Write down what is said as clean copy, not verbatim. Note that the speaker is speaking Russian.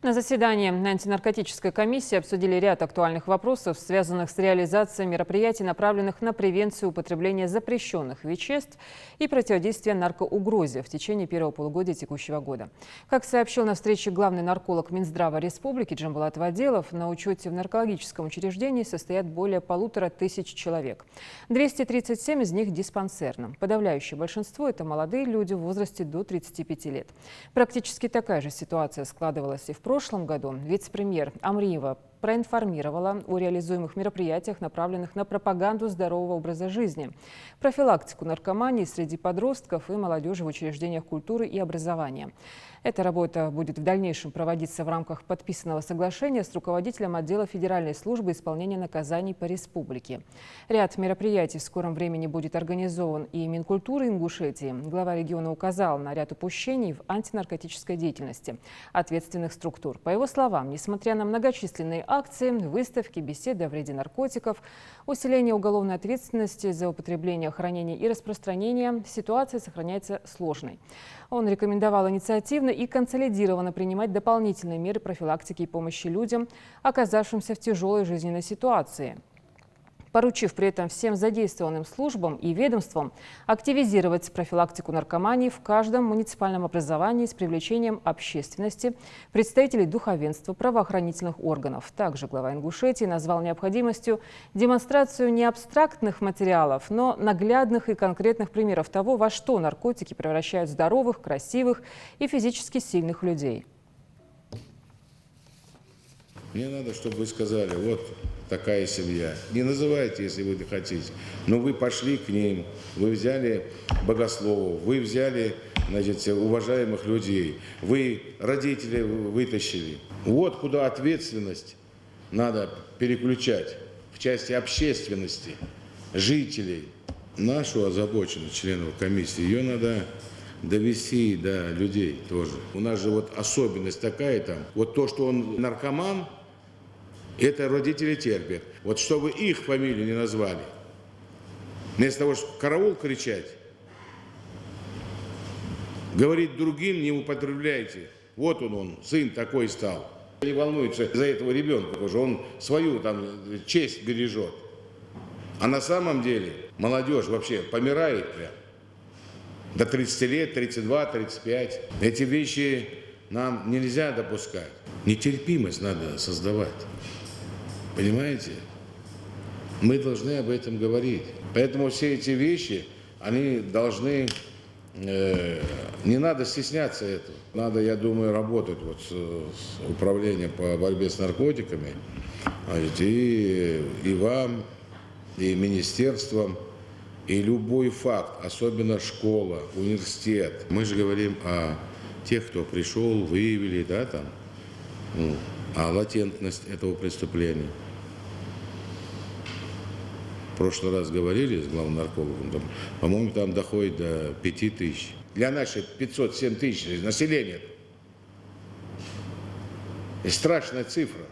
На заседании антинаркотической комиссии обсудили ряд актуальных вопросов, связанных с реализацией мероприятий, направленных на превенцию употребления запрещенных веществ и противодействие наркоугрозе в течение первого полугодия текущего года. Как сообщил на встрече главный нарколог Минздрава Республики Джамбулат Вадилов, на учете в наркологическом учреждении состоят более 1500 человек. 237 из них диспансерно. Подавляющее большинство – это молодые люди в возрасте до 35 лет. Практически такая же ситуация складывалась и в прошлом году. Вице-премьер Амриева проинформировала о реализуемых мероприятиях, направленных на пропаганду здорового образа жизни, профилактику наркомании среди подростков и молодежи в учреждениях культуры и образования. Эта работа будет в дальнейшем проводиться в рамках подписанного соглашения с руководителем отдела Федеральной службы исполнения наказаний по республике. Ряд мероприятий в скором времени будет организован и Минкультуры Ингушетии. Глава региона указал на ряд упущений в антинаркотической деятельности ответственных структур. По его словам, несмотря на многочисленные акции, выставки, беседы о вреде наркотиков, усиление уголовной ответственности за употребление, хранение и распространение, ситуация сохраняется сложной. Он рекомендовал инициативно и консолидированно принимать дополнительные меры профилактики и помощи людям, оказавшимся в тяжелой жизненной ситуации, поручив при этом всем задействованным службам и ведомствам активизировать профилактику наркомании в каждом муниципальном образовании с привлечением общественности, представителей духовенства, правоохранительных органов. Также глава Ингушетии назвал необходимостью демонстрацию не абстрактных материалов, но наглядных и конкретных примеров того, во что наркотики превращают здоровых, красивых и физически сильных людей. Мне надо, чтобы вы сказали, вот такая семья. Не называйте, если вы не хотите. Но вы пошли к ним, вы взяли богословов, вы взяли, значит, уважаемых людей, вы родителей вытащили. Вот куда ответственность надо переключать в части общественности, жителей. Нашу озабоченность членов комиссии, ее надо довести до людей тоже. У нас же вот особенность такая там, вот то, что он наркоман, это родители терпят. Вот чтобы их фамилию не назвали, вместо того, чтобы караул кричать, говорить другим не употребляйте. Вот он, сын такой стал. Не волнуется за этого ребенка, потому что он свою там честь бережет. А на самом деле молодежь вообще помирает прям. До 30 лет, 32, 35. Эти вещи нам нельзя допускать. Нетерпимость надо создавать. Понимаете? Мы должны об этом говорить. Поэтому все эти вещи, они должны... не надо стесняться этого. Надо, я думаю, работать вот с управлением по борьбе с наркотиками. И вам, и министерством, и любой факт, особенно школа, университет. Мы же говорим о тех, кто пришел, выявили, да, там, а латентность этого преступления. В прошлый раз говорили с главным наркологом, по-моему, там доходит до 5000. Для наших 507 тысяч населения. Это страшная цифра.